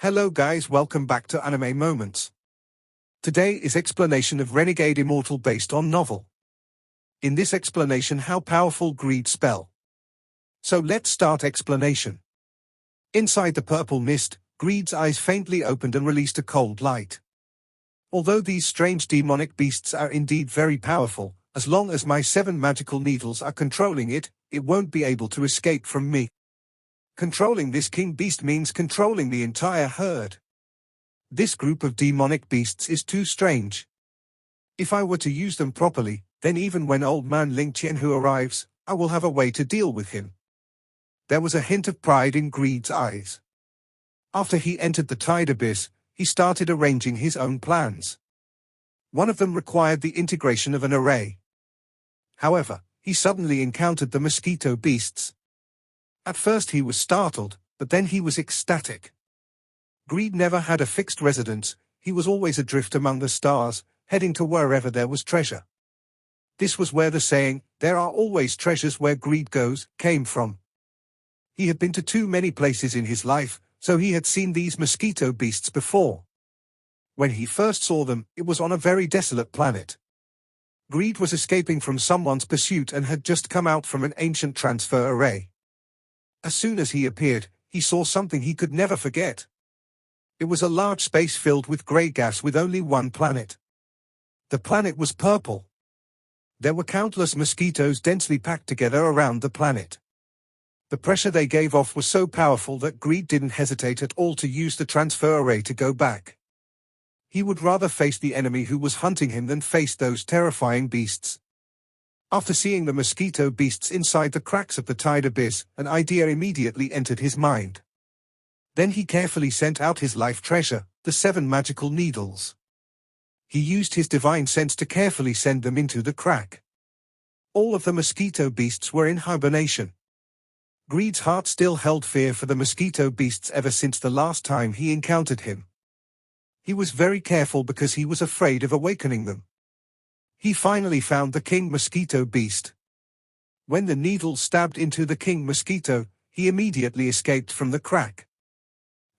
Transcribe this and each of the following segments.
Hello guys, welcome back to Anime Moments. Today is explanation of Renegade Immortal based on novel. In this explanation how powerful greed spell. So let's start explanation. Inside the purple mist, Greed's eyes faintly opened and released a cold light. Although these strange demonic beasts are indeed very powerful, as long as my 7 magical needles are controlling it, it won't be able to escape from me. Controlling this king beast means controlling the entire herd. This group of demonic beasts is too strange. If I were to use them properly, then even when old man Ling Qianhu arrives, I will have a way to deal with him. There was a hint of pride in Greed's eyes. After he entered the Tide Abyss, he started arranging his own plans. One of them required the integration of an array. However, he suddenly encountered the mosquito beasts. At first he was startled, but then he was ecstatic. Greed never had a fixed residence, he was always adrift among the stars, heading to wherever there was treasure. This was where the saying, "There are always treasures where greed goes," came from. He had been to too many places in his life, so he had seen these mosquito beasts before. When he first saw them, it was on a very desolate planet. Greed was escaping from someone's pursuit and had just come out from an ancient transfer array. As soon as he appeared, he saw something he could never forget. It was a large space filled with grey gas with only one planet. The planet was purple. There were countless mosquitoes densely packed together around the planet. The pressure they gave off was so powerful that Greed didn't hesitate at all to use the transfer array to go back. He would rather face the enemy who was hunting him than face those terrifying beasts. After seeing the mosquito beasts inside the cracks of the Tide Abyss, an idea immediately entered his mind. Then he carefully sent out his life treasure, the 7 magical needles. He used his divine sense to carefully send them into the crack. All of the mosquito beasts were in hibernation. Greed's heart still held fear for the mosquito beasts ever since the last time he encountered him. He was very careful because he was afraid of awakening them. He finally found the king mosquito beast. When the needle stabbed into the king mosquito, he immediately escaped from the crack.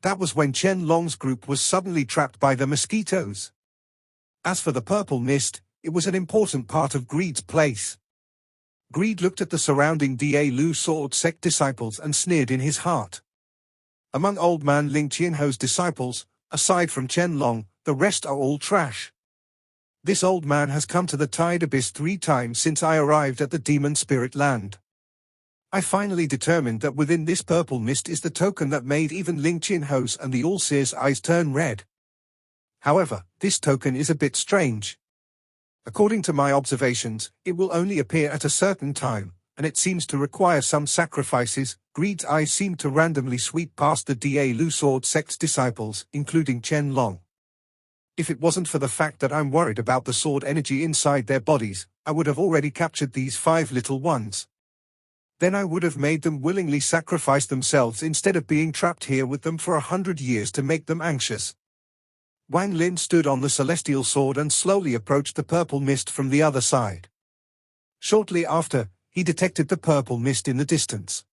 That was when Chen Long's group was suddenly trapped by the mosquitoes. As for the purple mist, it was an important part of Greed's place. Greed looked at the surrounding Da Lu sword sect disciples and sneered in his heart. Among old man Ling Qianhu's disciples, aside from Chen Long, the rest are all trash. This old man has come to the Tide Abyss 3 times since I arrived at the Demon Spirit Land. I finally determined that within this purple mist is the token that made even Ling Qianhu's and the All-Seer's eyes turn red. However, this token is a bit strange. According to my observations, it will only appear at a certain time, and it seems to require some sacrifices. Greed's eyes seemed to randomly sweep past the Da Lu sword sect's disciples, including Chen Long. If it wasn't for the fact that I'm worried about the sword energy inside their bodies, I would have already captured these 5 little ones. Then I would have made them willingly sacrifice themselves instead of being trapped here with them for 100 years to make them anxious. Wang Lin stood on the celestial sword and slowly approached the purple mist from the other side. Shortly after, he detected the purple mist in the distance.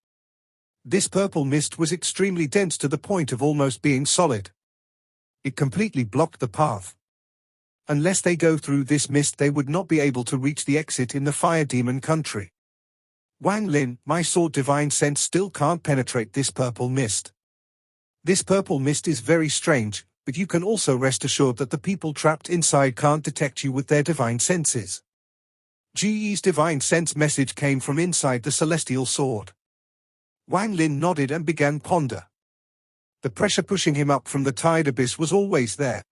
This purple mist was extremely dense to the point of almost being solid. It completely blocked the path. Unless they go through this mist, they would not be able to reach the exit in the Fire Demon country. Wang Lin, my sword divine sense still can't penetrate this purple mist. This purple mist is very strange, but you can also rest assured that the people trapped inside can't detect you with their divine senses. Ji's divine sense message came from inside the celestial sword. Wang Lin nodded and began ponder. The pressure pushing him up from the Tide Abyss was always there.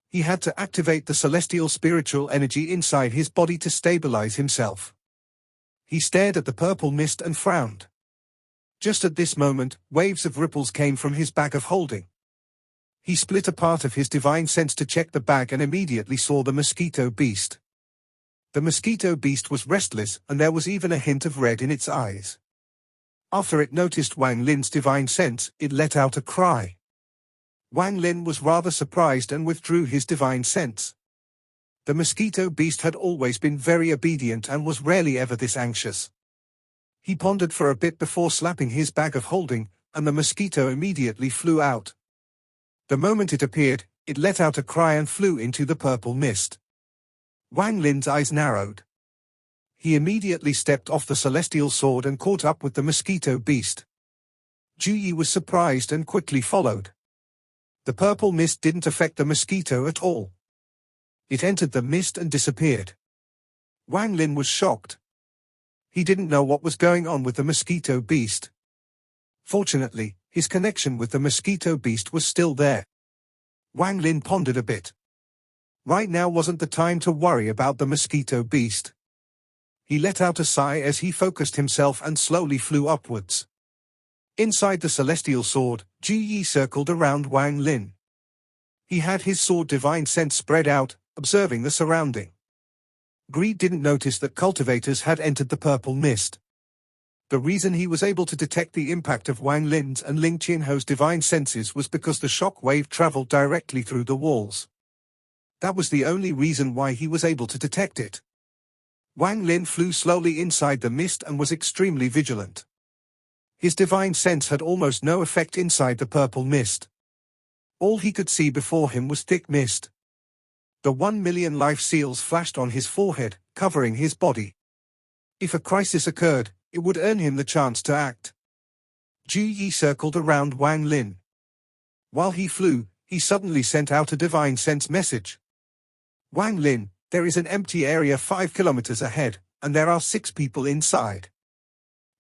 He had to activate the celestial spiritual energy inside his body to stabilize himself. He stared at the purple mist and frowned. Just at this moment, waves of ripples came from his bag of holding. He split a part of his divine sense to check the bag and immediately saw the mosquito beast. The mosquito beast was restless, and there was even a hint of red in its eyes. After it noticed Wang Lin's divine sense, it let out a cry. Wang Lin was rather surprised and withdrew his divine sense. The mosquito beast had always been very obedient and was rarely ever this anxious. He pondered for a bit before slapping his bag of holding, and the mosquito immediately flew out. The moment it appeared, it let out a cry and flew into the purple mist. Wang Lin's eyes narrowed. He immediately stepped off the celestial sword and caught up with the mosquito beast. Ju Yi was surprised and quickly followed. The purple mist didn't affect the mosquito at all. It entered the mist and disappeared. Wang Lin was shocked. He didn't know what was going on with the mosquito beast. Fortunately, his connection with the mosquito beast was still there. Wang Lin pondered a bit. Right now wasn't the time to worry about the mosquito beast. He let out a sigh as he focused himself and slowly flew upwards. Inside the celestial sword, Ju Yi circled around Wang Lin. He had his sword divine sense spread out, observing the surrounding. Greed didn't notice that cultivators had entered the purple mist. The reason he was able to detect the impact of Wang Lin's and Ling Qianho's divine senses was because the shock wave traveled directly through the walls. That was the only reason why he was able to detect it. Wang Lin flew slowly inside the mist and was extremely vigilant. His divine sense had almost no effect inside the purple mist. All he could see before him was thick mist. The 1,000,000 life seals flashed on his forehead, covering his body. If a crisis occurred, it would earn him the chance to act. Ju Yi circled around Wang Lin. While he flew, he suddenly sent out a divine sense message. Wang Lin, there is an empty area 5 kilometers ahead, and there are 6 people inside.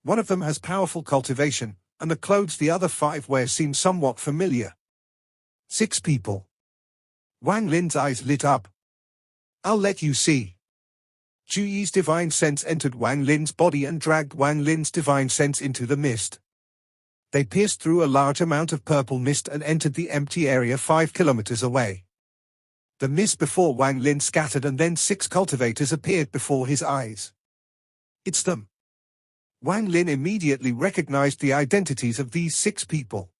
One of them has powerful cultivation, and the clothes the other 5 wear seem somewhat familiar. 6 people. Wang Lin's eyes lit up. I'll let you see. Ju Yi's divine sense entered Wang Lin's body and dragged Wang Lin's divine sense into the mist. They pierced through a large amount of purple mist and entered the empty area 5 kilometers away. The mist before Wang Lin scattered and then 6 cultivators appeared before his eyes. It's them. Wang Lin immediately recognized the identities of these 6 people.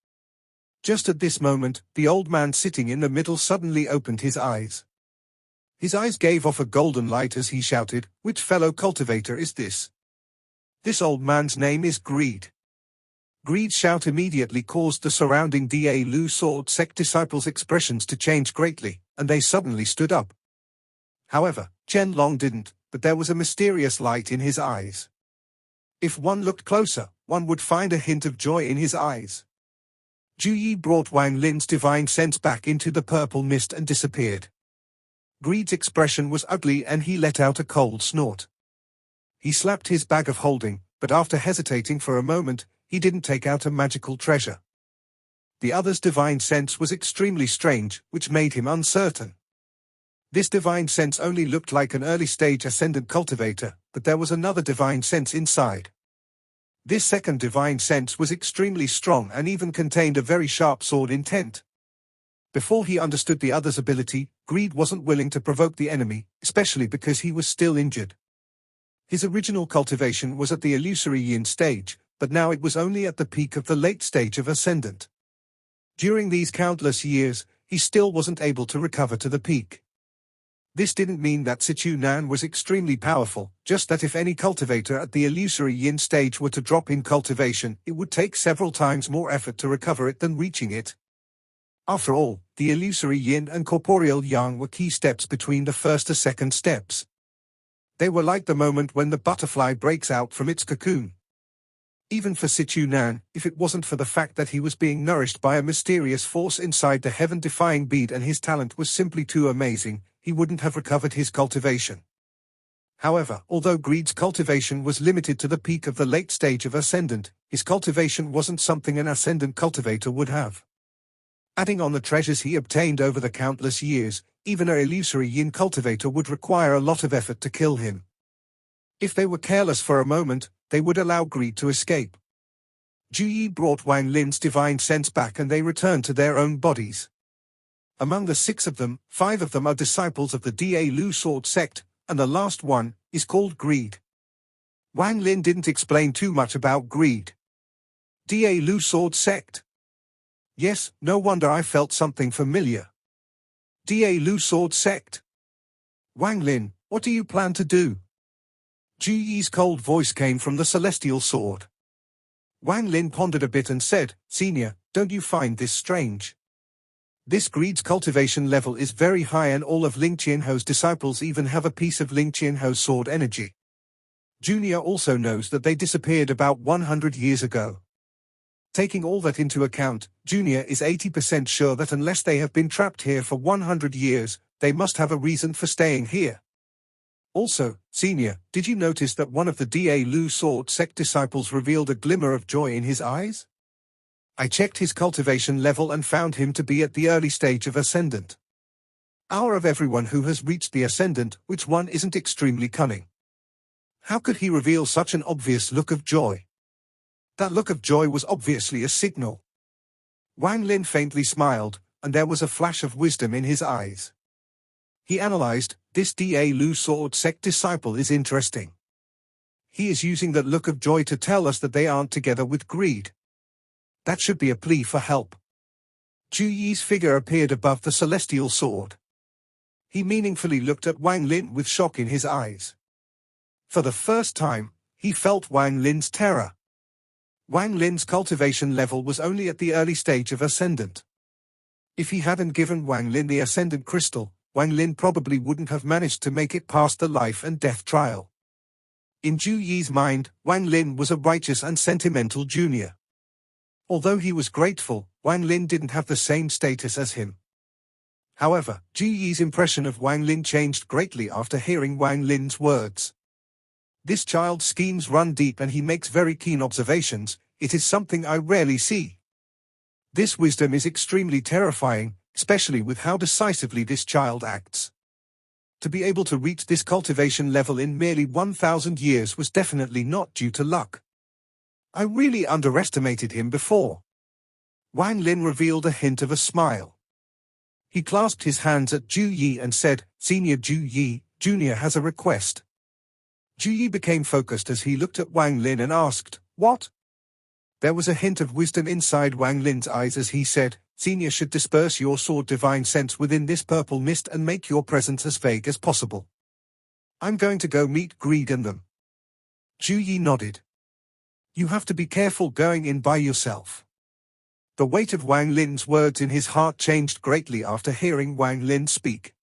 Just at this moment, the old man sitting in the middle suddenly opened his eyes. His eyes gave off a golden light as he shouted, "Which fellow cultivator is this?" This old man's name is Greed. Greed's shout immediately caused the surrounding Da Lu sword sect disciples' expressions to change greatly, and they suddenly stood up. However, Chen Long didn't, but there was a mysterious light in his eyes. If one looked closer, one would find a hint of joy in his eyes. Ju Yi brought Wang Lin's divine sense back into the purple mist and disappeared. Greed's expression was ugly and he let out a cold snort. He slapped his bag of holding, but after hesitating for a moment, he didn't take out a magical treasure. The other's divine sense was extremely strange, which made him uncertain. This divine sense only looked like an early-stage ascendant cultivator, but there was another divine sense inside. This second divine sense was extremely strong and even contained a very sharp sword intent. Before he understood the other's ability, Greed wasn't willing to provoke the enemy, especially because he was still injured. His original cultivation was at the illusory yin stage, but now it was only at the peak of the late stage of ascendant. During these countless years, he still wasn't able to recover to the peak. This didn't mean that Sichu Nan was extremely powerful, just that if any cultivator at the illusory yin stage were to drop in cultivation, it would take several times more effort to recover it than reaching it. After all, the illusory yin and corporeal yang were key steps between the first and second steps. They were like the moment when the butterfly breaks out from its cocoon. Even for Sichu Nan, if it wasn't for the fact that he was being nourished by a mysterious force inside the heaven-defying bead and his talent was simply too amazing, he wouldn't have recovered his cultivation. However, although Greed's cultivation was limited to the peak of the late stage of ascendant, his cultivation wasn't something an ascendant cultivator would have. Adding on the treasures he obtained over the countless years, even an illusory yin cultivator would require a lot of effort to kill him. If they were careless for a moment, they would allow Greed to escape. Ju Yi brought Wang Lin's divine sense back and they returned to their own bodies. Among the 6 of them, 5 of them are disciples of the Da Lu sword sect, and the last one is called Greed. Wang Lin didn't explain too much about Greed. Da Lu sword sect. Yes, no wonder I felt something familiar. Da Lu sword sect. Wang Lin, what do you plan to do? Ju Yi's cold voice came from the celestial sword. Wang Lin pondered a bit and said, "Senior, don't you find this strange?" This greed's cultivation level is very high, and all of Ling Qianho's disciples even have a piece of Ling Qianho's sword energy. Junior also knows that they disappeared about 100 years ago. Taking all that into account, Junior is 80% sure that unless they have been trapped here for 100 years, they must have a reason for staying here. Also, Senior, did you notice that one of the Da Lu sword sect disciples revealed a glimmer of joy in his eyes? I checked his cultivation level and found him to be at the early stage of Ascendant. Out of everyone who has reached the Ascendant, which one isn't extremely cunning? How could he reveal such an obvious look of joy? That look of joy was obviously a signal. Wang Lin faintly smiled, and there was a flash of wisdom in his eyes. He analyzed, this Da Lu sword sect disciple is interesting. He is using that look of joy to tell us that they aren't together with greed. That should be a plea for help. Zhu Yi's figure appeared above the celestial sword. He meaningfully looked at Wang Lin with shock in his eyes. For the first time, he felt Wang Lin's terror. Wang Lin's cultivation level was only at the early stage of Ascendant. If he hadn't given Wang Lin the Ascendant Crystal, Wang Lin probably wouldn't have managed to make it past the life and death trial. In Zhu Yi's mind, Wang Lin was a righteous and sentimental junior. Although he was grateful, Wang Lin didn't have the same status as him. However, Zhu Yi's impression of Wang Lin changed greatly after hearing Wang Lin's words. This child's schemes run deep and he makes very keen observations. It is something I rarely see. This wisdom is extremely terrifying, especially with how decisively this child acts. To be able to reach this cultivation level in merely 1,000 years was definitely not due to luck. I really underestimated him before. Wang Lin revealed a hint of a smile. He clasped his hands at Zhu Yi and said, Senior Zhu Yi, Junior has a request. Zhu Yi became focused as he looked at Wang Lin and asked, what? There was a hint of wisdom inside Wang Lin's eyes as he said, Senior should disperse your sword divine sense within this purple mist and make your presence as vague as possible. I'm going to go meet Greed and them. Zhu Yi nodded. You have to be careful going in by yourself. The weight of Wang Lin's words in his heart changed greatly after hearing Wang Lin speak.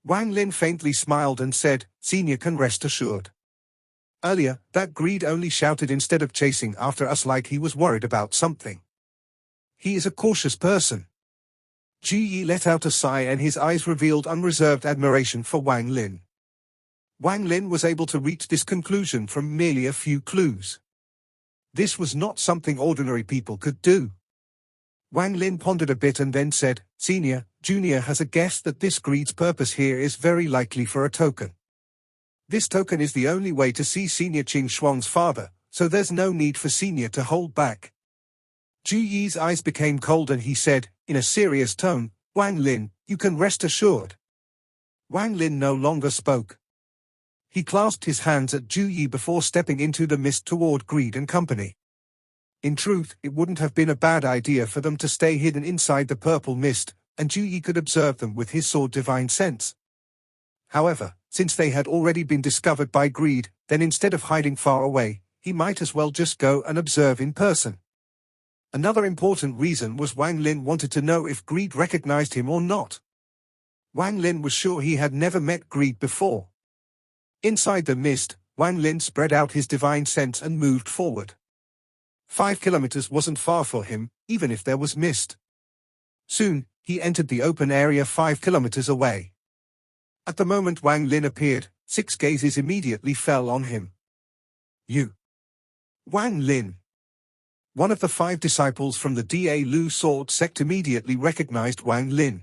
Wang Lin faintly smiled and said, Senior can rest assured. Earlier, that Greed only shouted instead of chasing after us like he was worried about something. He is a cautious person. Zhu Yi let out a sigh and his eyes revealed unreserved admiration for Wang Lin. Wang Lin was able to reach this conclusion from merely a few clues. This was not something ordinary people could do. Wang Lin pondered a bit and then said, Senior, Junior has a guess that this Greed's purpose here is very likely for a token. This token is the only way to see Senior Qing Shuang's father, so there's no need for Senior to hold back. Zhu Yi's eyes became cold and he said, in a serious tone, Wang Lin, you can rest assured. Wang Lin no longer spoke. He clasped his hands at Zhu Yi before stepping into the mist toward Greed and company. In truth, it wouldn't have been a bad idea for them to stay hidden inside the purple mist, and Zhu Yi could observe them with his sword divine sense. However, since they had already been discovered by Greed, then instead of hiding far away, he might as well just go and observe in person. Another important reason was Wang Lin wanted to know if Greed recognized him or not. Wang Lin was sure he had never met Greed before. Inside the mist, Wang Lin spread out his divine sense and moved forward. 5 kilometers wasn't far for him, even if there was mist. Soon, he entered the open area 5 kilometers away. At the moment Wang Lin appeared, 6 gazes immediately fell on him. You. Wang Lin. One of the 5 disciples from the Da Lu sword sect immediately recognized Wang Lin.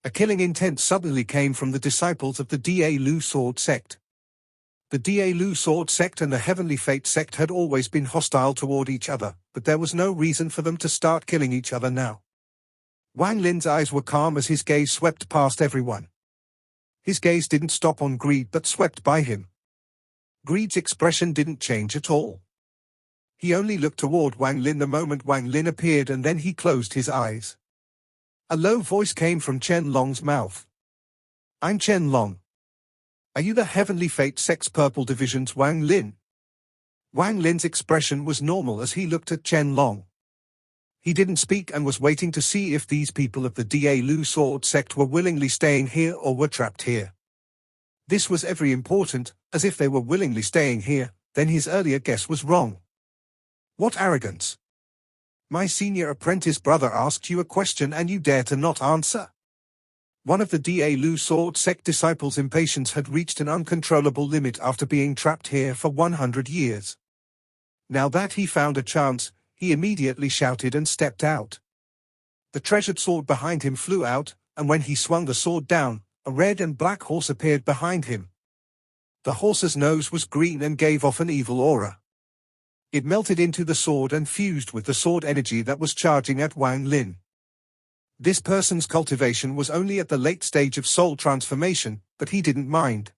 A killing intent suddenly came from the disciples of the Da Lu sword sect. The Da Lu sword sect and the Heavenly Fate sect had always been hostile toward each other, but there was no reason for them to start killing each other now. Wang Lin's eyes were calm as his gaze swept past everyone. His gaze didn't stop on Greed but swept by him. Greed's expression didn't change at all. He only looked toward Wang Lin the moment Wang Lin appeared and then he closed his eyes. A low voice came from Chen Long's mouth. I'm Chen Long. Are you the Heavenly Fate sect's Purple Division's Wang Lin? Wang Lin's expression was normal as he looked at Chen Long. He didn't speak and was waiting to see if these people of the Da Lu sword sect were willingly staying here or were trapped here. This was very important, as if they were willingly staying here, then his earlier guess was wrong. What arrogance! My senior apprentice brother asked you a question and you dare to not answer. One of the Da Lu sword sect disciples' impatience had reached an uncontrollable limit after being trapped here for 100 years. Now that he found a chance, he immediately shouted and stepped out. The treasured sword behind him flew out, and when he swung the sword down, a red and black horse appeared behind him. The horse's nose was green and gave off an evil aura. It melted into the sword and fused with the sword energy that was charging at Wang Lin. This person's cultivation was only at the late stage of soul transformation, but he didn't mind.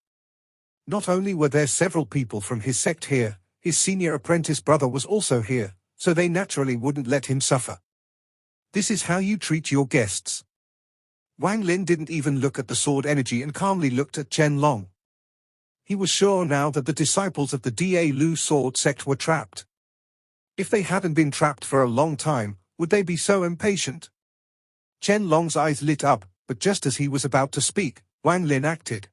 Not only were there several people from his sect here, his senior apprentice brother was also here, so they naturally wouldn't let him suffer. This is how you treat your guests. Wang Lin didn't even look at the sword energy and calmly looked at Chen Long. He was sure now that the disciples of the Da Lu sword sect were trapped. If they hadn't been trapped for a long time, would they be so impatient? Chen Long's eyes lit up, but just as he was about to speak, Wang Lin acted.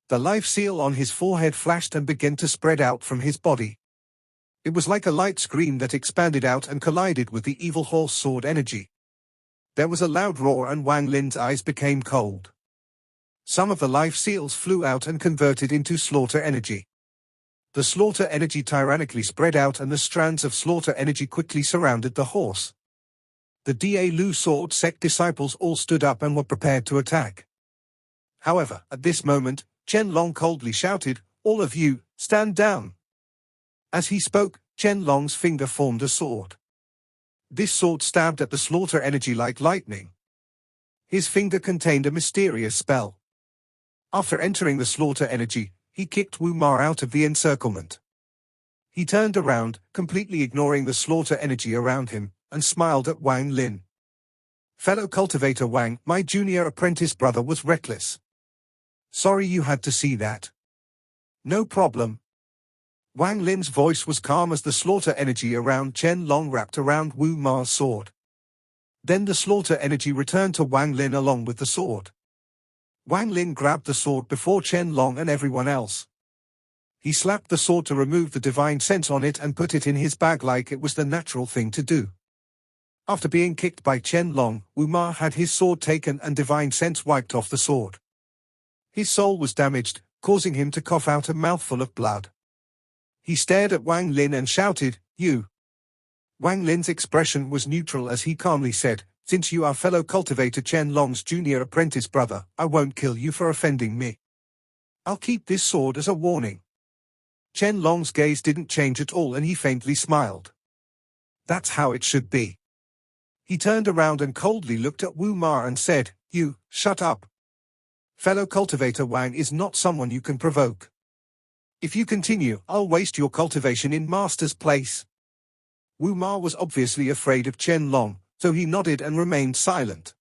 The life seal on his forehead flashed and began to spread out from his body. It was like a light screen that expanded out and collided with the evil horse sword energy. There was a loud roar and Wang Lin's eyes became cold. Some of the life seals flew out and converted into slaughter energy. The slaughter energy tyrannically spread out and the strands of slaughter energy quickly surrounded the horse. The Da Lu sword sect disciples all stood up and were prepared to attack. However, at this moment, Chen Long coldly shouted, "All of you, stand down." As he spoke, Chen Long's finger formed a sword. This sword stabbed at the slaughter energy like lightning. His finger contained a mysterious spell. After entering the slaughter energy, he kicked Wu Ma out of the encirclement. He turned around, completely ignoring the slaughter energy around him, and smiled at Wang Lin. "Fellow cultivator Wang, my junior apprentice brother was reckless. Sorry you had to see that." "No problem." Wang Lin's voice was calm as the slaughter energy around Chen Long wrapped around Wu Ma's sword. Then the slaughter energy returned to Wang Lin along with the sword. Wang Lin grabbed the sword before Chen Long and everyone else. He slapped the sword to remove the divine sense on it and put it in his bag like it was the natural thing to do. After being kicked by Chen Long, Wu Ma had his sword taken and divine sense wiped off the sword. His soul was damaged, causing him to cough out a mouthful of blood. He stared at Wang Lin and shouted, "You." Wang Lin's expression was neutral as he calmly said, "Since you are fellow cultivator Chen Long's junior apprentice brother, I won't kill you for offending me. I'll keep this sword as a warning." Chen Long's gaze didn't change at all and he faintly smiled. That's how it should be. He turned around and coldly looked at Wu Ma and said, "You, shut up. Fellow cultivator Wang is not someone you can provoke. If you continue, I'll waste your cultivation in Master's place." Wu Ma was obviously afraid of Chen Long, so he nodded and remained silent.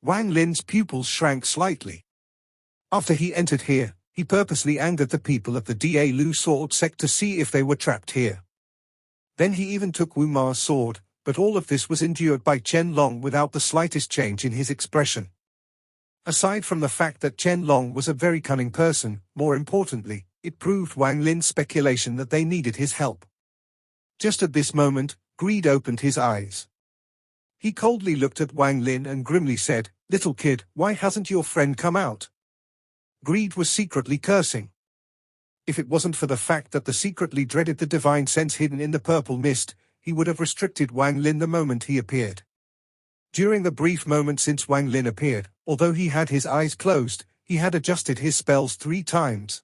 Wang Lin's pupils shrank slightly. After he entered here, he purposely angered the people of the Da Lu sword sect to see if they were trapped here. Then he even took Wu Ma's sword, but all of this was endured by Chen Long without the slightest change in his expression. Aside from the fact that Chen Long was a very cunning person, more importantly, it proved Wang Lin's speculation that they needed his help. Just at this moment, Greed opened his eyes. He coldly looked at Wang Lin and grimly said, "Little kid, why hasn't your friend come out?" Greed was secretly cursing. If it wasn't for the fact that the secretly dreaded the divine sense hidden in the purple mist, he would have restricted Wang Lin the moment he appeared. During the brief moment since Wang Lin appeared, although he had his eyes closed, he had adjusted his spells 3 times.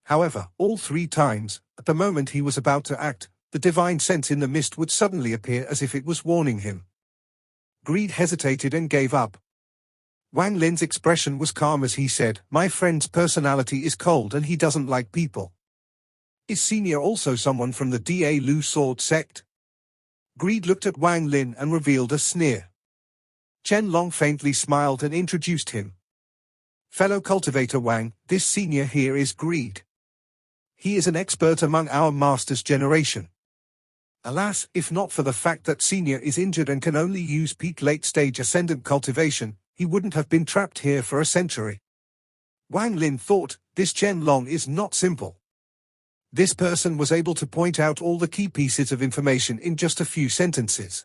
However, all 3 times, at the moment he was about to act, the divine sense in the mist would suddenly appear as if it was warning him. Greed hesitated and gave up. Wang Lin's expression was calm as he said, "My friend's personality is cold and he doesn't like people." "Is Senior also someone from the Da Lu sword sect?" Greed looked at Wang Lin and revealed a sneer. Chen Long faintly smiled and introduced him. "Fellow cultivator Wang, this Senior here is Greed. He is an expert among our master's generation. Alas, if not for the fact that Senior is injured and can only use peak late-stage ascendant cultivation, he wouldn't have been trapped here for a century. Wang Lin thought, this Chen Long is not simple. This person was able to point out all the key pieces of information in just a few sentences.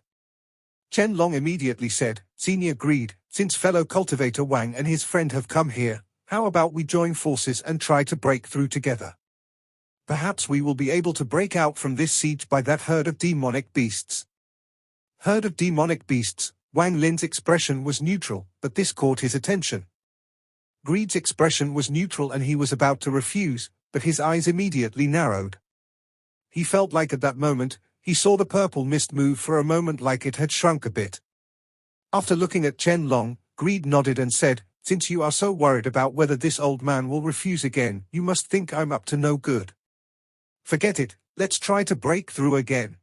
Chen Long immediately said, Senior agreed, since fellow cultivator Wang and his friend have come here, how about we join forces and try to break through together? Perhaps we will be able to break out from this siege by that herd of demonic beasts. Herd of demonic beasts. Wang Lin's expression was neutral, but this caught his attention. Greed's expression was neutral and he was about to refuse, but his eyes immediately narrowed. He felt like at that moment, he saw the purple mist move for a moment like it had shrunk a bit. After looking at Chen Long, Greed nodded and said, since you are so worried about whether this old man will refuse again, you must think I'm up to no good. Forget it, let's try to break through again.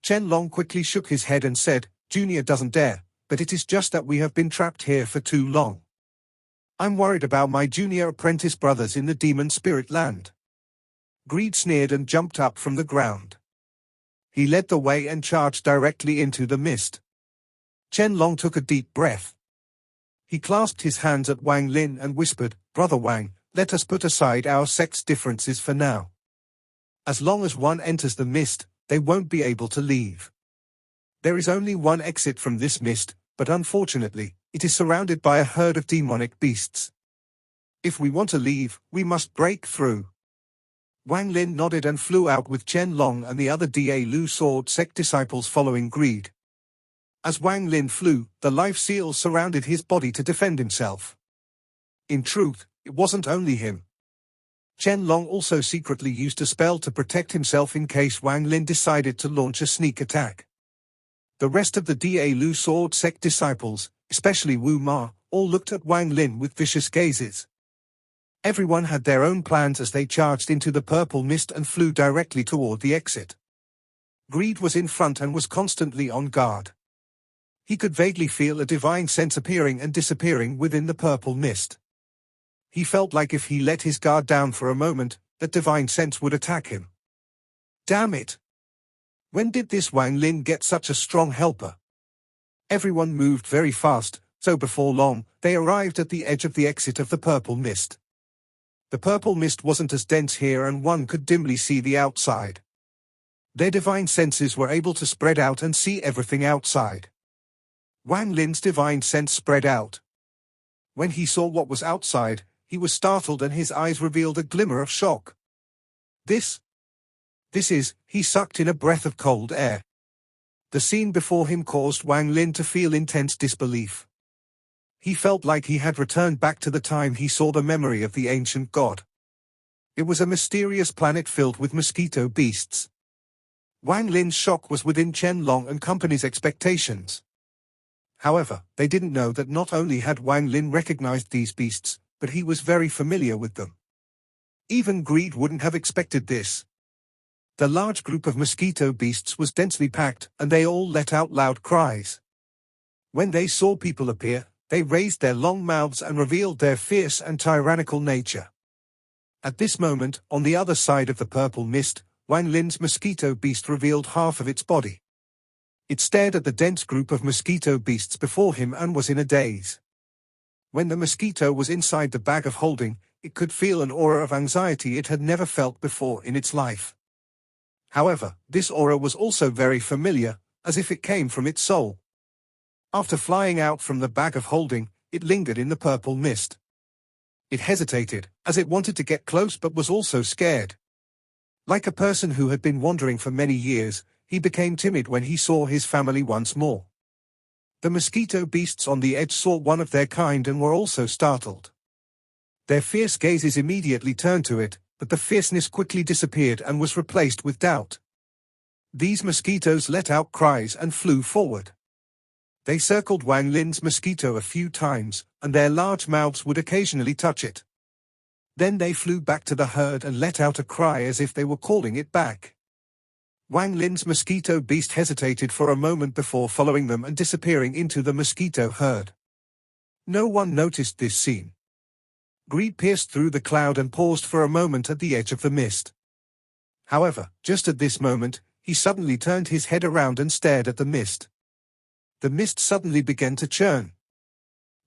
Chen Long quickly shook his head and said, Junior doesn't dare, but it is just that we have been trapped here for too long. I'm worried about my junior apprentice brothers in the demon spirit land. Greed sneered and jumped up from the ground. He led the way and charged directly into the mist. Chen Long took a deep breath. He clasped his hands at Wang Lin and whispered, Brother Wang, let us put aside our sex differences for now. As long as one enters the mist, they won't be able to leave. There is only one exit from this mist, but unfortunately, it is surrounded by a herd of demonic beasts. If we want to leave, we must break through. Wang Lin nodded and flew out with Chen Long and the other Da Lu sword sect disciples following Greed. As Wang Lin flew, the life seal surrounded his body to defend himself. In truth, it wasn't only him. Chen Long also secretly used a spell to protect himself in case Wang Lin decided to launch a sneak attack. The rest of the Da Lu sword sect disciples, especially Wu Ma, all looked at Wang Lin with vicious gazes. Everyone had their own plans as they charged into the purple mist and flew directly toward the exit. Greed was in front and was constantly on guard. He could vaguely feel a divine sense appearing and disappearing within the purple mist. He felt like if he let his guard down for a moment, that divine sense would attack him. Damn it! When did this Wang Lin get such a strong helper? Everyone moved very fast, so before long, they arrived at the edge of the exit of the purple mist. The purple mist wasn't as dense here and one could dimly see the outside. Their divine senses were able to spread out and see everything outside. Wang Lin's divine sense spread out. When he saw what was outside, he was startled and his eyes revealed a glimmer of shock. This is, he sucked in a breath of cold air. The scene before him caused Wang Lin to feel intense disbelief. He felt like he had returned back to the time he saw the memory of the ancient god. It was a mysterious planet filled with mosquito beasts. Wang Lin's shock was within Chen Long and company's expectations. However, they didn't know that not only had Wang Lin recognized these beasts, but he was very familiar with them. Even Greed wouldn't have expected this. The large group of mosquito beasts was densely packed, and they all let out loud cries. When they saw people appear, they raised their long mouths and revealed their fierce and tyrannical nature. At this moment, on the other side of the purple mist, Wang Lin's mosquito beast revealed half of its body. It stared at the dense group of mosquito beasts before him and was in a daze. When the mosquito was inside the bag of holding, it could feel an aura of anxiety it had never felt before in its life. However, this aura was also very familiar, as if it came from its soul. After flying out from the bag of holding, it lingered in the purple mist. It hesitated, as it wanted to get close but was also scared. Like a person who had been wandering for many years, he became timid when he saw his family once more. The mosquito beasts on the edge saw one of their kind and were also startled. Their fierce gazes immediately turned to it, but the fierceness quickly disappeared and was replaced with doubt. These mosquitoes let out cries and flew forward. They circled Wang Lin's mosquito a few times, and their large mouths would occasionally touch it. Then they flew back to the herd and let out a cry as if they were calling it back. Wang Lin's mosquito beast hesitated for a moment before following them and disappearing into the mosquito herd. No one noticed this scene. Greed pierced through the cloud and paused for a moment at the edge of the mist. However, just at this moment, he suddenly turned his head around and stared at the mist. The mist suddenly began to churn.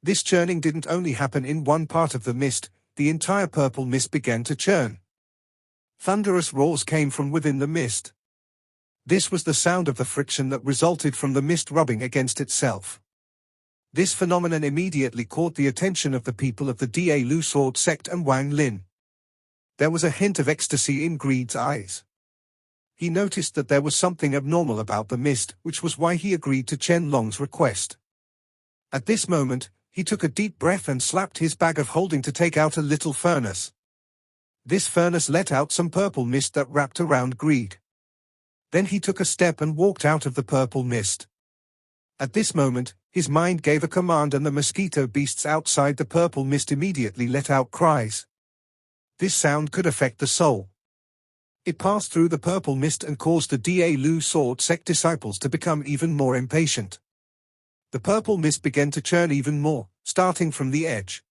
This churning didn't only happen in one part of the mist, the entire purple mist began to churn. Thunderous roars came from within the mist. This was the sound of the friction that resulted from the mist rubbing against itself. This phenomenon immediately caught the attention of the people of the Da Lu Sword sect and Wang Lin. There was a hint of ecstasy in Greed's eyes. He noticed that there was something abnormal about the mist, which was why he agreed to Chen Long's request. At this moment, he took a deep breath and slapped his bag of holding to take out a little furnace. This furnace let out some purple mist that wrapped around Greed. Then he took a step and walked out of the purple mist. At this moment, his mind gave a command and the mosquito beasts outside the purple mist immediately let out cries. This sound could affect the soul. It passed through the purple mist and caused the Da Lu Sword sect disciples to become even more impatient. The purple mist began to churn even more, starting from the edge.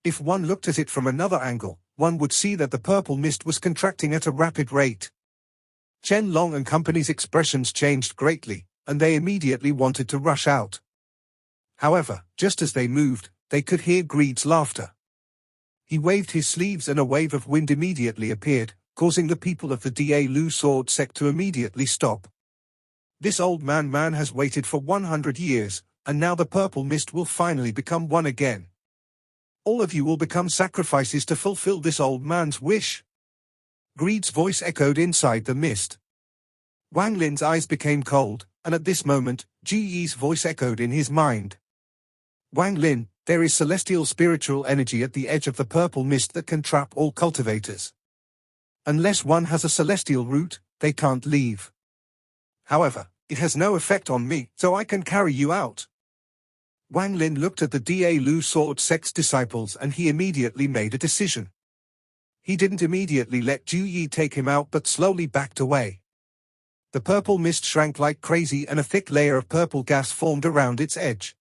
If one looked at it from another angle, one would see that the purple mist was contracting at a rapid rate. Chen Long and company's expressions changed greatly, and they immediately wanted to rush out. However, just as they moved, they could hear Greed's laughter. He waved his sleeves and a wave of wind immediately appeared, causing the people of the Da Lu Sword sect to immediately stop. This old man has waited for 100 years, and now the purple mist will finally become one again. All of you will become sacrifices to fulfill this old man's wish. Greed's voice echoed inside the mist. Wang Lin's eyes became cold, and at this moment, Ji Yi's voice echoed in his mind. Wang Lin, there is celestial spiritual energy at the edge of the purple mist that can trap all cultivators. Unless one has a celestial root, they can't leave. However, it has no effect on me, so I can carry you out. Wang Lin looked at the Da Lu Sword sect's disciples and he immediately made a decision. He didn't immediately let Ju Yi take him out but slowly backed away. The purple mist shrank like crazy and a thick layer of purple gas formed around its edge.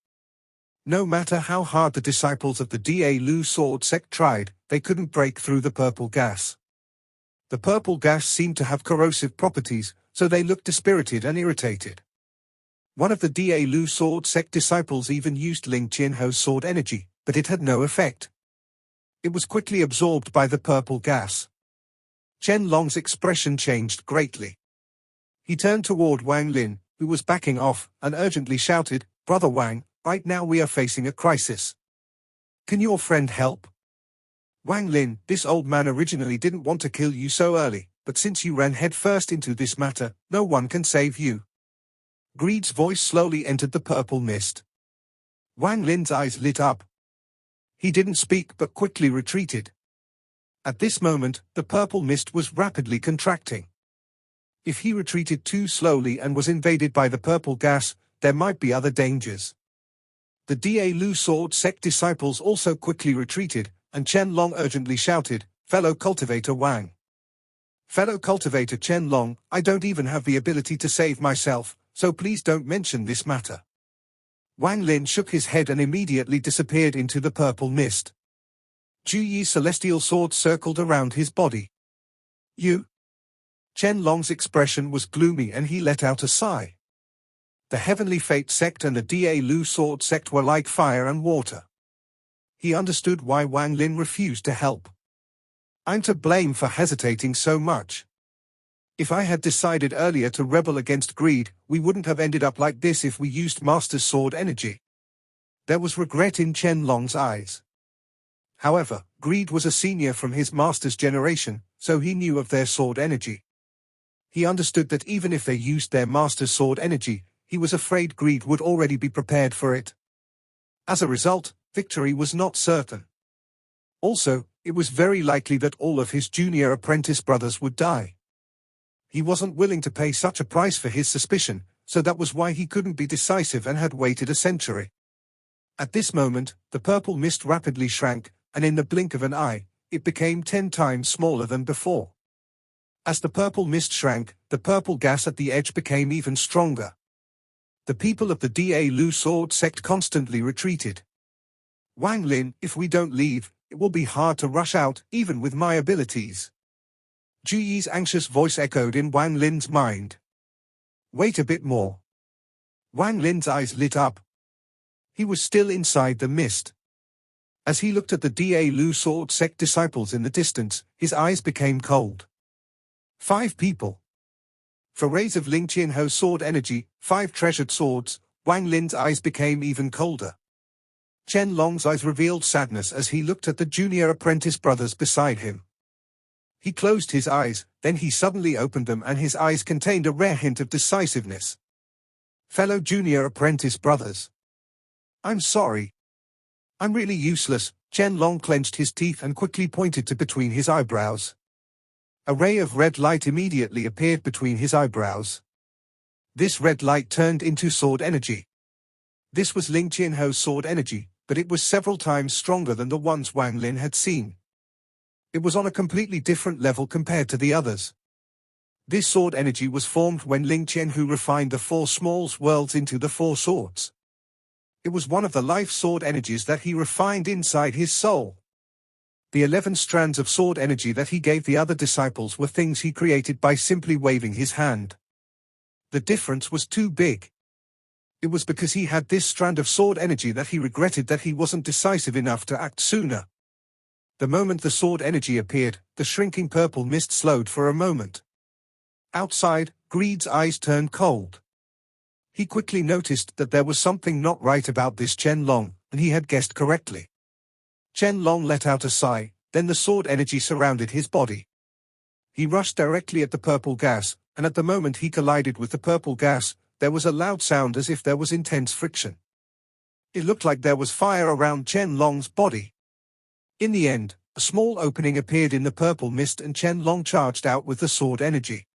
No matter how hard the disciples of the Da Lu Sword sect tried, they couldn't break through the purple gas. The purple gas seemed to have corrosive properties, so they looked dispirited and irritated. One of the Da Lu Sword sect disciples even used Ling Qianho's sword energy, but it had no effect. It was quickly absorbed by the purple gas. Chen Long's expression changed greatly. He turned toward Wang Lin, who was backing off, and urgently shouted, "Brother Wang, right now we are facing a crisis. Can your friend help?" Wang Lin, this old man originally didn't want to kill you so early, but since you ran headfirst into this matter, no one can save you. Greed's voice slowly entered the purple mist. Wang Lin's eyes lit up. He didn't speak but quickly retreated. At this moment, the purple mist was rapidly contracting. If he retreated too slowly and was invaded by the purple gas, there might be other dangers. The Da Lu Sword sect disciples also quickly retreated, and Chen Long urgently shouted, "Fellow cultivator Wang. Fellow cultivator Chen Long, I don't even have the ability to save myself, so please don't mention this matter." Wang Lin shook his head and immediately disappeared into the purple mist. Ju Yi's celestial sword circled around his body. "You?" Chen Long's expression was gloomy and he let out a sigh. The Heavenly Fate sect and the Da Lu Sword sect were like fire and water. He understood why Wang Lin refused to help. "I'm to blame for hesitating so much. If I had decided earlier to rebel against greed, we wouldn't have ended up like this if we used Master's sword energy." There was regret in Chen Long's eyes. However, Greed was a senior from his master's generation, so he knew of their sword energy. He understood that even if they used their master's sword energy, he was afraid Greed would already be prepared for it. As a result, victory was not certain. Also, it was very likely that all of his junior apprentice brothers would die. He wasn't willing to pay such a price for his suspicion, so that was why he couldn't be decisive and had waited a century. At this moment, the purple mist rapidly shrank, and in the blink of an eye, it became 10 times smaller than before. As the purple mist shrank, the purple gas at the edge became even stronger. The people of the Da Lu Sword sect constantly retreated. "Wang Lin, if we don't leave, it will be hard to rush out, even with my abilities." Ju Yi's anxious voice echoed in Wang Lin's mind. Wait a bit more. Wang Lin's eyes lit up. He was still inside the mist. As he looked at the Da Lu sword sect disciples in the distance, his eyes became cold. 5 people. For rays of Ling Qianho's sword energy, 5 treasured swords, Wang Lin's eyes became even colder. Chen Long's eyes revealed sadness as he looked at the junior apprentice brothers beside him. He closed his eyes, then he suddenly opened them and his eyes contained a rare hint of decisiveness. Fellow junior apprentice brothers. I'm sorry. I'm really useless. Chen Long clenched his teeth and quickly pointed to between his eyebrows. A ray of red light immediately appeared between his eyebrows. This red light turned into sword energy. This was Ling Qianho's sword energy, but it was several times stronger than the ones Wang Lin had seen. It was on a completely different level compared to the others. This sword energy was formed when Ling Qianho refined the 4 small worlds into the 4 swords. It was one of the life sword energies that he refined inside his soul. The 11 strands of sword energy that he gave the other disciples were things he created by simply waving his hand. The difference was too big. It was because he had this strand of sword energy that he regretted that he wasn't decisive enough to act sooner. The moment the sword energy appeared, the shrinking purple mist slowed for a moment. Outside, Greed's eyes turned cold. He quickly noticed that there was something not right about this Chen Long, and he had guessed correctly. Chen Long let out a sigh, then the sword energy surrounded his body. He rushed directly at the purple gas, and at the moment he collided with the purple gas, there was a loud sound as if there was intense friction. It looked like there was fire around Chen Long's body. In the end, a small opening appeared in the purple mist and Chen Long charged out with the sword energy.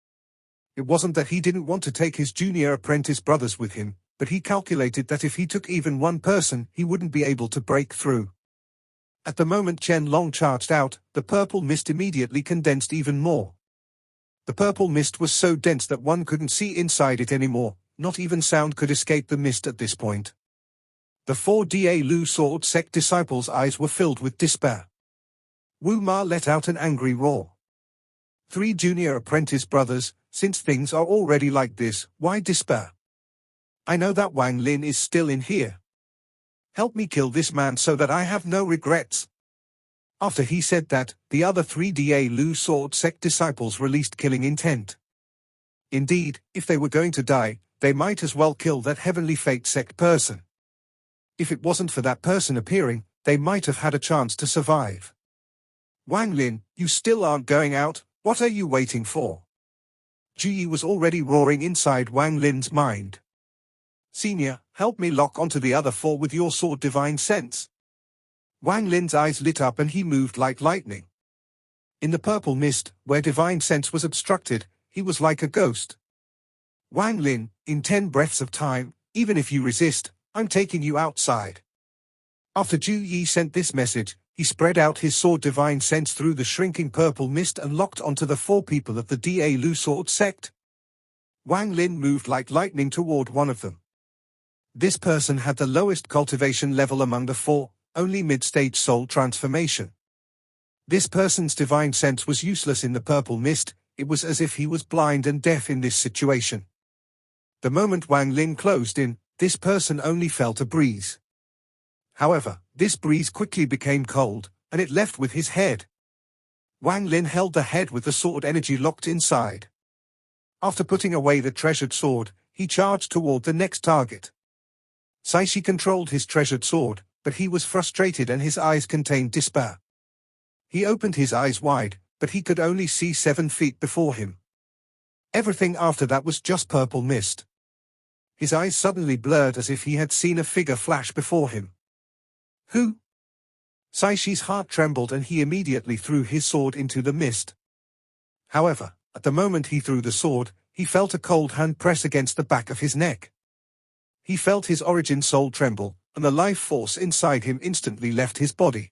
It wasn't that he didn't want to take his junior apprentice brothers with him, but he calculated that if he took even one person, he wouldn't be able to break through. At the moment Chen Long charged out, the purple mist immediately condensed even more. The purple mist was so dense that one couldn't see inside it anymore, not even sound could escape the mist at this point. The 4 Da Lu sword sect disciples' eyes were filled with despair. Wu Ma let out an angry roar. 3 junior apprentice brothers, since things are already like this, why despair? I know that Wang Lin is still in here. Help me kill this man so that I have no regrets. After he said that, the other 3 Da Lu sword sect disciples released killing intent. Indeed, if they were going to die, they might as well kill that heavenly fate sect person. If it wasn't for that person appearing, they might have had a chance to survive. Wang Lin, you still aren't going out, what are you waiting for? Ju Yi was already roaring inside Wang Lin's mind. Senior, help me lock onto the other 4 with your sword divine sense. Wang Lin's eyes lit up and he moved like lightning. In the purple mist, where divine sense was obstructed, he was like a ghost. Wang Lin, in 10 breaths of time, even if you resist, I'm taking you outside. After Ju Yi sent this message, he spread out his sword divine sense through the shrinking purple mist and locked onto the 4 people of the Da Lu sword sect. Wang Lin moved like lightning toward one of them. This person had the lowest cultivation level among the 4, only mid-stage soul transformation. This person's divine sense was useless in the purple mist, it was as if he was blind and deaf in this situation. The moment Wang Lin closed in, this person only felt a breeze. However, this breeze quickly became cold, and it left with his head. Wang Lin held the head with the sword energy locked inside. After putting away the treasured sword, he charged toward the next target. Saishi controlled his treasured sword, but he was frustrated and his eyes contained despair. He opened his eyes wide, but he could only see 7 feet before him. Everything after that was just purple mist. His eyes suddenly blurred as if he had seen a figure flash before him. Who? Saishi's heart trembled and he immediately threw his sword into the mist. However, at the moment he threw the sword, he felt a cold hand press against the back of his neck. He felt his origin soul tremble, and the life force inside him instantly left his body.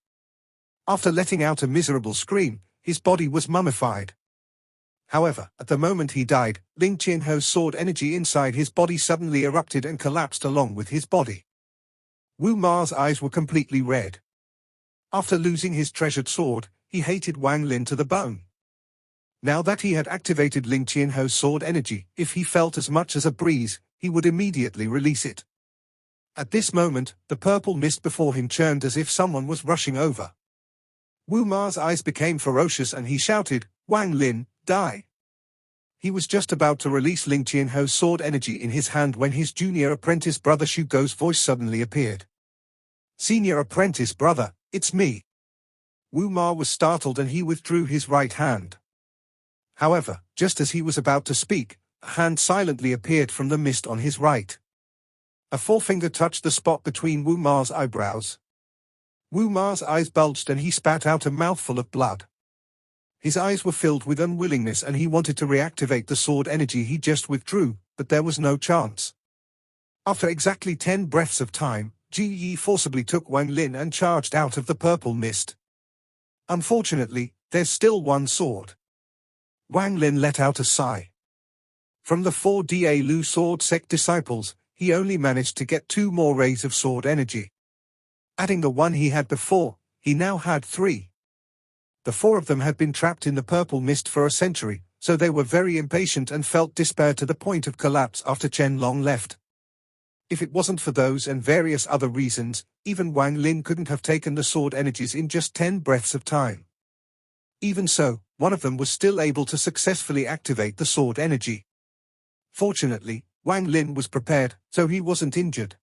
After letting out a miserable scream, his body was mummified. However, at the moment he died, Ling Qianho's sword energy inside his body suddenly erupted and collapsed along with his body. Wu Ma's eyes were completely red. After losing his treasured sword, he hated Wang Lin to the bone. Now that he had activated Ling Qianho's sword energy, if he felt as much as a breeze, he would immediately release it. At this moment, the purple mist before him churned as if someone was rushing over. Wu Ma's eyes became ferocious and he shouted, "Wang Lin, die!" He was just about to release Ling Qianho's sword energy in his hand when his junior apprentice brother Shu Go's voice suddenly appeared. "Senior apprentice brother, it's me." Wu Ma was startled and he withdrew his right hand. However, just as he was about to speak, a hand silently appeared from the mist on his right. A forefinger touched the spot between Wu Ma's eyebrows. Wu Ma's eyes bulged and he spat out a mouthful of blood. His eyes were filled with unwillingness and he wanted to reactivate the sword energy he just withdrew, but there was no chance. After exactly 10 breaths of time, Ji Yi forcibly took Wang Lin and charged out of the purple mist. Unfortunately, there's still one sword. Wang Lin let out a sigh. From the 4 Da Lu sword sect disciples, he only managed to get 2 more rays of sword energy. Adding the one he had before, he now had 3. The 4 of them had been trapped in the purple mist for a century, so they were very impatient and felt despair to the point of collapse after Chen Long left. If it wasn't for those and various other reasons, even Wang Lin couldn't have taken the sword energies in just 10 breaths of time. Even so, one of them was still able to successfully activate the sword energy. Fortunately, Wang Lin was prepared, so he wasn't injured.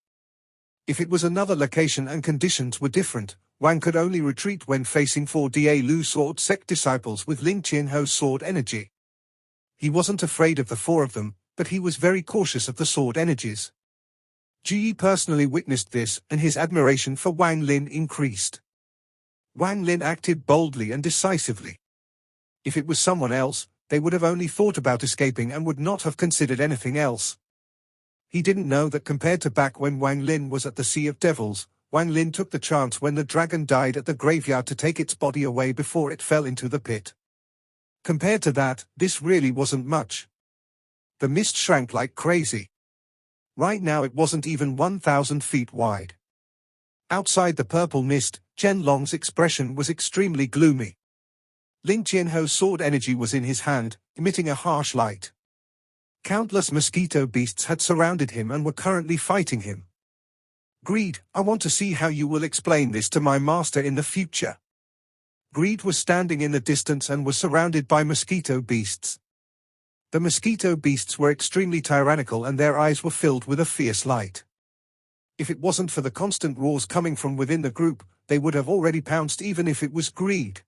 If it was another location and conditions were different, Wang could only retreat when facing 4 Da Lu sword sect disciples with Ling Qianho's sword energy. He wasn't afraid of the 4 of them, but he was very cautious of the sword energies. Ji Yi personally witnessed this and his admiration for Wang Lin increased. Wang Lin acted boldly and decisively. If it was someone else, they would have only thought about escaping and would not have considered anything else. He didn't know that compared to back when Wang Lin was at the Sea of Devils, Wang Lin took the chance when the dragon died at the graveyard to take its body away before it fell into the pit. Compared to that, this really wasn't much. The mist shrank like crazy. Right now it wasn't even 1,000 feet wide. Outside the purple mist, Chen Long's expression was extremely gloomy. Ling Qianho's sword energy was in his hand, emitting a harsh light. Countless mosquito beasts had surrounded him and were currently fighting him. Greed, I want to see how you will explain this to my master in the future. Greed was standing in the distance and was surrounded by mosquito beasts. The mosquito beasts were extremely tyrannical and their eyes were filled with a fierce light. If it wasn't for the constant roars coming from within the group, they would have already pounced even if it was Greed.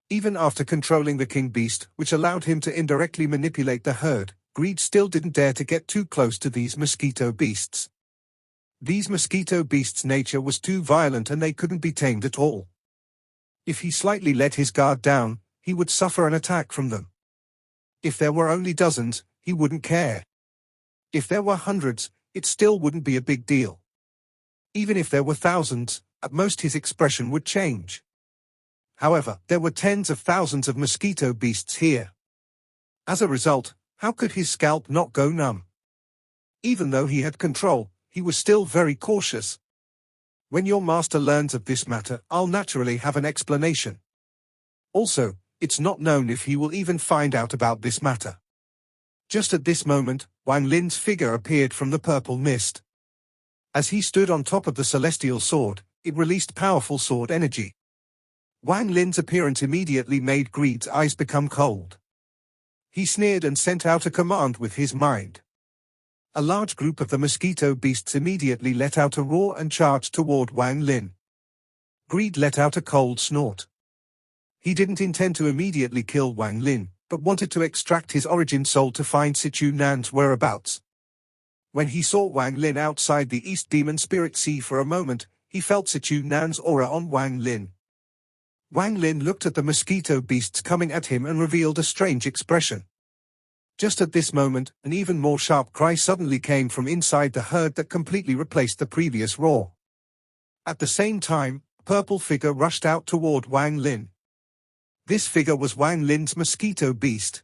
Even after controlling the king beast, which allowed him to indirectly manipulate the herd, Greed still didn't dare to get too close to these mosquito beasts. These mosquito beasts' nature was too violent and they couldn't be tamed at all. If he slightly let his guard down, he would suffer an attack from them. If there were only dozens, he wouldn't care. If there were hundreds, it still wouldn't be a big deal. Even if there were thousands, at most his expression would change. However, there were tens of thousands of mosquito beasts here. As a result, how could his scalp not go numb? Even though he had control, he was still very cautious. When your master learns of this matter, I'll naturally have an explanation. Also, it's not known if he will even find out about this matter. Just at this moment, Wang Lin's figure appeared from the purple mist. As he stood on top of the celestial sword, it released powerful sword energy. Wang Lin's appearance immediately made Greed's eyes become cold. He sneered and sent out a command with his mind. A large group of the mosquito beasts immediately let out a roar and charged toward Wang Lin. Greed let out a cold snort. He didn't intend to immediately kill Wang Lin, but wanted to extract his origin soul to find Sichu Nan's whereabouts. When he saw Wang Lin outside the East Demon Spirit Sea for a moment, he felt Sichu Nan's aura on Wang Lin. Wang Lin looked at the mosquito beasts coming at him and revealed a strange expression. Just at this moment, an even more sharp cry suddenly came from inside the herd that completely replaced the previous roar. At the same time, a purple figure rushed out toward Wang Lin. This figure was Wang Lin's mosquito beast.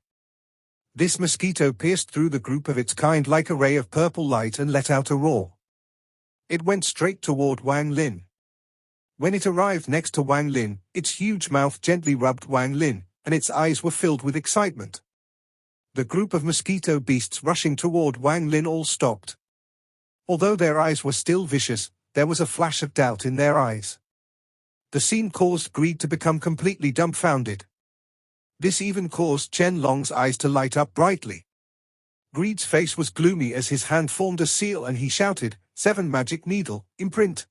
This mosquito pierced through the group of its kind like a ray of purple light and let out a roar. It went straight toward Wang Lin. When it arrived next to Wang Lin, its huge mouth gently rubbed Wang Lin, and its eyes were filled with excitement. The group of mosquito beasts rushing toward Wang Lin all stopped. Although their eyes were still vicious, there was a flash of doubt in their eyes. The scene caused Greed to become completely dumbfounded. This even caused Chen Long's eyes to light up brightly. Greed's face was gloomy as his hand formed a seal and he shouted, "7 magic needle, imprint."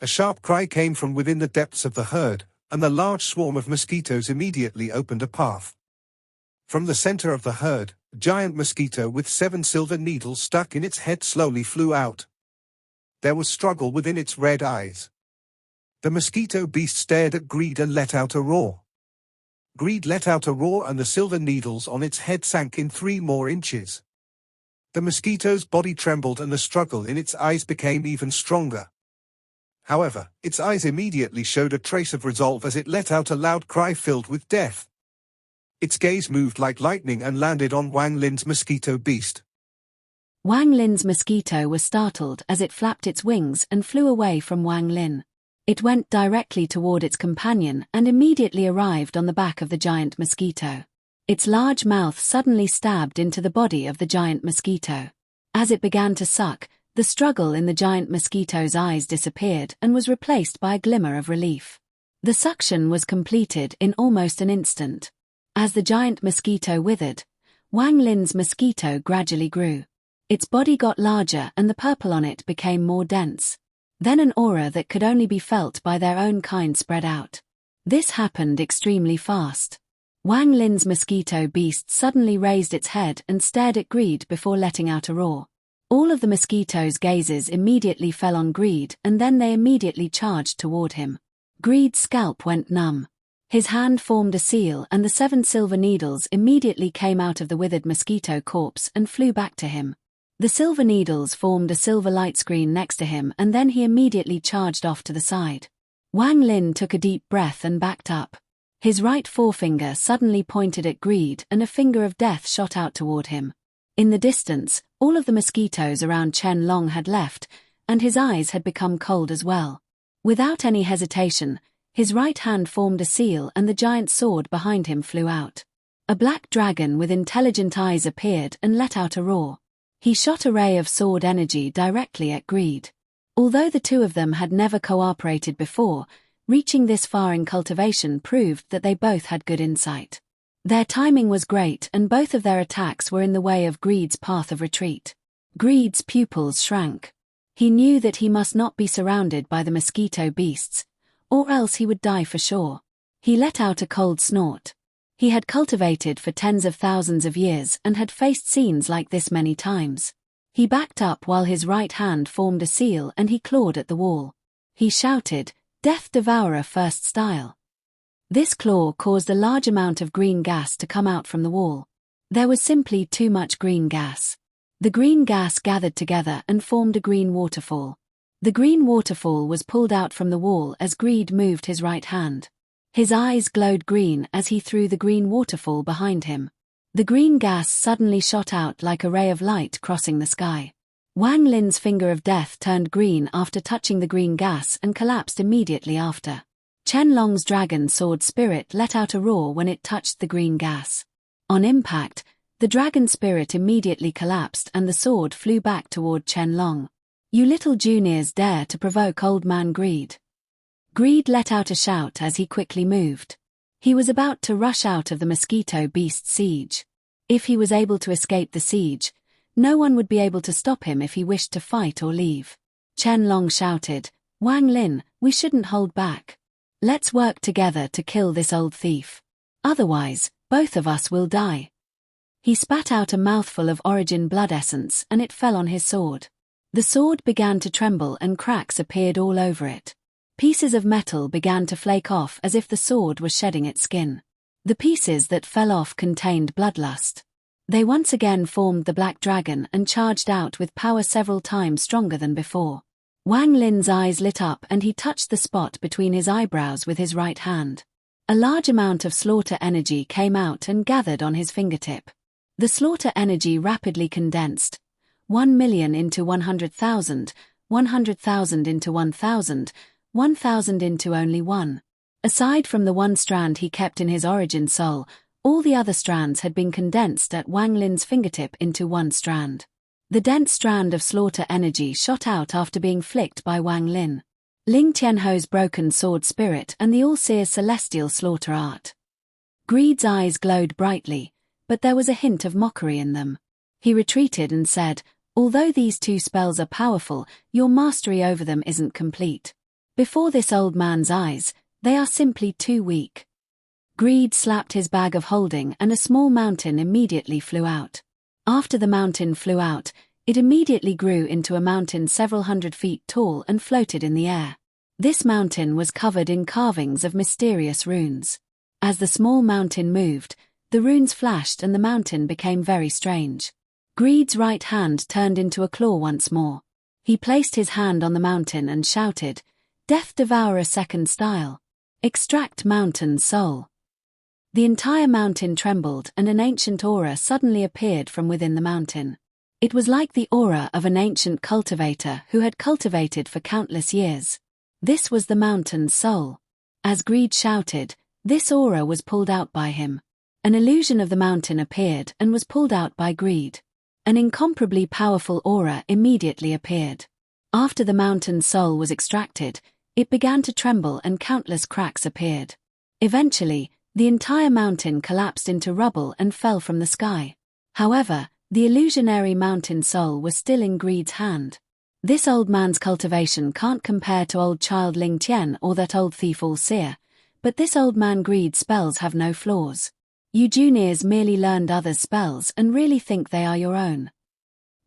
A sharp cry came from within the depths of the herd, and the large swarm of mosquitoes immediately opened a path. From the center of the herd, a giant mosquito with 7 silver needles stuck in its head slowly flew out. There was struggle within its red eyes. The mosquito beast stared at Greed and let out a roar. Greed let out a roar and the silver needles on its head sank in 3 more inches. The mosquito's body trembled and the struggle in its eyes became even stronger. However, its eyes immediately showed a trace of resolve as it let out a loud cry filled with death. Its gaze moved like lightning and landed on Wang Lin's mosquito beast. Wang Lin's mosquito was startled as it flapped its wings and flew away from Wang Lin. It went directly toward its companion and immediately arrived on the back of the giant mosquito. Its large mouth suddenly stabbed into the body of the giant mosquito. As it began to suck, the struggle in the giant mosquito's eyes disappeared and was replaced by a glimmer of relief. The suction was completed in almost an instant. As the giant mosquito withered, Wang Lin's mosquito gradually grew. Its body got larger and the purple on it became more dense. Then an aura that could only be felt by their own kind spread out. This happened extremely fast. Wang Lin's mosquito beast suddenly raised its head and stared at Greed before letting out a roar. All of the mosquito's gazes immediately fell on Greed and then they immediately charged toward him. Greed's scalp went numb. His hand formed a seal and the 7 silver needles immediately came out of the withered mosquito corpse and flew back to him. The silver needles formed a silver light screen next to him and then he immediately charged off to the side. Wang Lin took a deep breath and backed up. His right forefinger suddenly pointed at Greed and a finger of death shot out toward him. In the distance, all of the mosquitoes around Chen Long had left, and his eyes had become cold as well. Without any hesitation, his right hand formed a seal and the giant sword behind him flew out. A black dragon with intelligent eyes appeared and let out a roar. He shot a ray of sword energy directly at Greed. Although the two of them had never cooperated before, reaching this far in cultivation proved that they both had good insight. Their timing was great and both of their attacks were in the way of Greed's path of retreat. Greed's pupils shrank. He knew that he must not be surrounded by the mosquito beasts, or else he would die for sure. He let out a cold snort. He had cultivated for tens of thousands of years and had faced scenes like this many times. He backed up while his right hand formed a seal and he clawed at the wall. He shouted, "Death Devourer first style." This claw caused a large amount of green gas to come out from the wall. There was simply too much green gas. The green gas gathered together and formed a green waterfall. The green waterfall was pulled out from the wall as Greed moved his right hand. His eyes glowed green as he threw the green waterfall behind him. The green gas suddenly shot out like a ray of light crossing the sky. Wang Lin's finger of death turned green after touching the green gas and collapsed immediately after. Chen Long's dragon sword spirit let out a roar when it touched the green gas. On impact, the dragon spirit immediately collapsed and the sword flew back toward Chen Long. "You little juniors dare to provoke old man Greed." Greed let out a shout as he quickly moved. He was about to rush out of the mosquito beast siege. If he was able to escape the siege, no one would be able to stop him if he wished to fight or leave. Chen Long shouted, "Wang Lin, we shouldn't hold back. Let's work together to kill this old thief. Otherwise, both of us will die." He spat out a mouthful of origin blood essence and it fell on his sword. The sword began to tremble and cracks appeared all over it. Pieces of metal began to flake off as if the sword was shedding its skin. The pieces that fell off contained bloodlust. They once again formed the black dragon and charged out with power several times stronger than before. Wang Lin's eyes lit up and he touched the spot between his eyebrows with his right hand. A large amount of slaughter energy came out and gathered on his fingertip. The slaughter energy rapidly condensed. 1,000,000 into 100,000, 100,000 into 1,000, 1,000 into only 1. Aside from the one strand he kept in his origin soul, all the other strands had been condensed at Wang Lin's fingertip into one strand. The dense strand of slaughter energy shot out after being flicked by Wang Lin. Ling Tianho's broken sword spirit and the all-seer's celestial slaughter art. Greed's eyes glowed brightly, but there was a hint of mockery in them. He retreated and said, "Although these two spells are powerful, your mastery over them isn't complete. Before this old man's eyes, they are simply too weak." Greed slapped his bag of holding and a small mountain immediately flew out. After the mountain flew out, it immediately grew into a mountain several hundred feet tall and floated in the air. This mountain was covered in carvings of mysterious runes. As the small mountain moved, the runes flashed and the mountain became very strange. Greed's right hand turned into a claw once more. He placed his hand on the mountain and shouted, "Death Devourer second style. Extract mountain soul." The entire mountain trembled and an ancient aura suddenly appeared from within the mountain. It was like the aura of an ancient cultivator who had cultivated for countless years. This was the mountain's soul. As Greed shouted, this aura was pulled out by him. An illusion of the mountain appeared and was pulled out by Greed. An incomparably powerful aura immediately appeared. After the mountain's soul was extracted, it began to tremble and countless cracks appeared. Eventually, the entire mountain collapsed into rubble and fell from the sky. However, the illusionary mountain soul was still in Greed's hand. This old man's cultivation can't compare to old child Ling Tian or that old thief all-seer, but this old man Greed's spells have no flaws. You juniors merely learned others' spells and really think they are your own.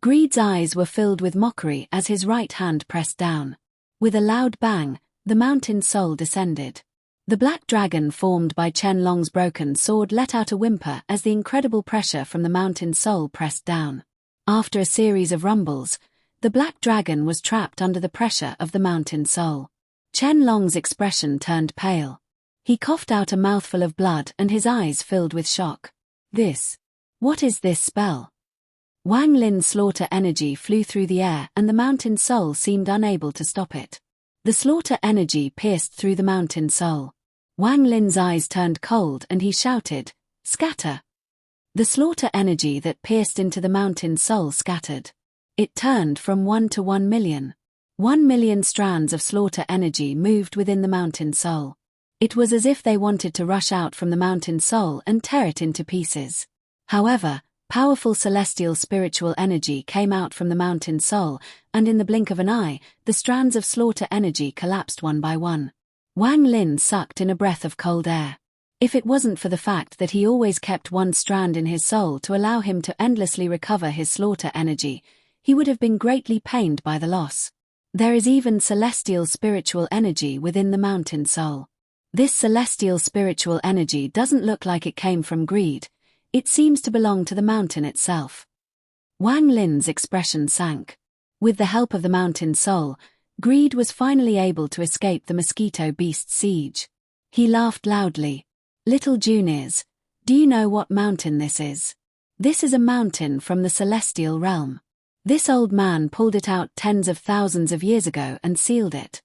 Greed's eyes were filled with mockery as his right hand pressed down. With a loud bang, the mountain soul descended. The black dragon formed by Chen Long's broken sword let out a whimper as the incredible pressure from the mountain soul pressed down. After a series of rumbles, the black dragon was trapped under the pressure of the mountain soul. Chen Long's expression turned pale. He coughed out a mouthful of blood and his eyes filled with shock. What is this spell? Wang Lin's slaughter energy flew through the air and the mountain soul seemed unable to stop it. The slaughter energy pierced through the mountain soul. Wang Lin's eyes turned cold and he shouted, "Scatter!" The slaughter energy that pierced into the mountain soul scattered. It turned from 1 to 1 million. 1 million strands of slaughter energy moved within the mountain soul. It was as if they wanted to rush out from the mountain soul and tear it into pieces. However, powerful celestial spiritual energy came out from the mountain soul, and in the blink of an eye, the strands of slaughter energy collapsed one by one. Wang Lin sucked in a breath of cold air. If it wasn't for the fact that he always kept one strand in his soul to allow him to endlessly recover his slaughter energy, he would have been greatly pained by the loss. There is even celestial spiritual energy within the mountain soul. This celestial spiritual energy doesn't look like it came from Greed. It seems to belong to the mountain itself. Wang Lin's expression sank. With the help of the mountain soul, Greed was finally able to escape the mosquito beast's siege. He laughed loudly. "Little juniors, do you know what mountain this is? This is a mountain from the celestial realm. This old man pulled it out tens of thousands of years ago and sealed it."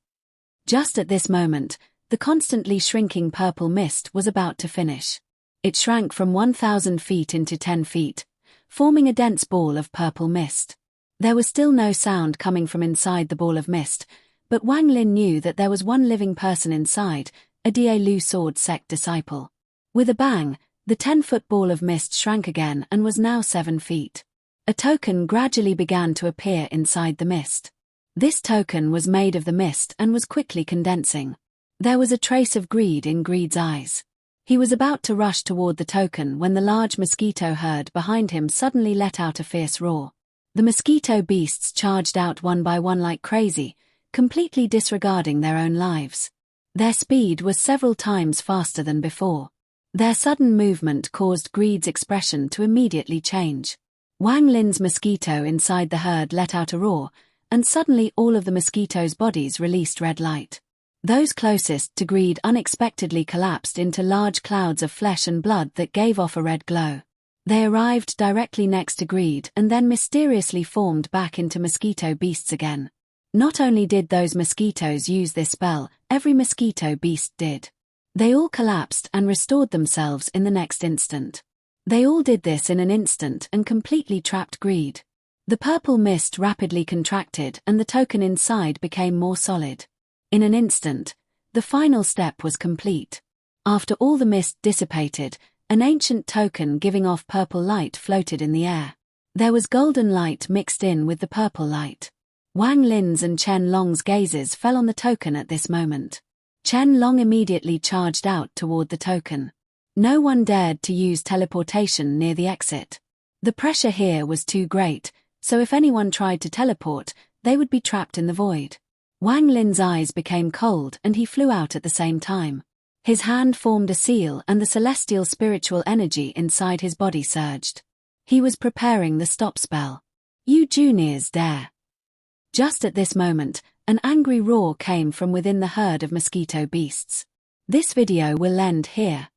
Just at this moment, the constantly shrinking purple mist was about to finish. It shrank from 1,000 feet into 10 feet, forming a dense ball of purple mist. There was still no sound coming from inside the ball of mist, but Wang Lin knew that there was one living person inside, a Da Lu sword sect disciple. With a bang, the 10-foot ball of mist shrank again and was now 7 feet. A token gradually began to appear inside the mist. This token was made of the mist and was quickly condensing. There was a trace of greed in Greed's eyes. He was about to rush toward the token when the large mosquito herd behind him suddenly let out a fierce roar. The mosquito beasts charged out one by one like crazy, completely disregarding their own lives. Their speed was several times faster than before. Their sudden movement caused Greed's expression to immediately change. Wang Lin's mosquito inside the herd let out a roar, and suddenly all of the mosquitoes' bodies released red light. Those closest to Greed unexpectedly collapsed into large clouds of flesh and blood that gave off a red glow. They arrived directly next to Greed and then mysteriously formed back into mosquito beasts again. Not only did those mosquitoes use this spell, every mosquito beast did. They all collapsed and restored themselves in the next instant. They all did this in an instant and completely trapped greed. The purple mist rapidly contracted and the token inside became more solid. In an instant, the final step was complete. After all the mist dissipated, an ancient token giving off purple light floated in the air. There was golden light mixed in with the purple light. Wang Lin's and Chen Long's gazes fell on the token at this moment. Chen Long immediately charged out toward the token. No one dared to use teleportation near the exit. The pressure here was too great, so if anyone tried to teleport, they would be trapped in the void. Wang Lin's eyes became cold and he flew out at the same time. His hand formed a seal and the celestial spiritual energy inside his body surged. He was preparing the stop spell. You juniors dare. Just at this moment, an angry roar came from within the herd of mosquito beasts. This video will end here.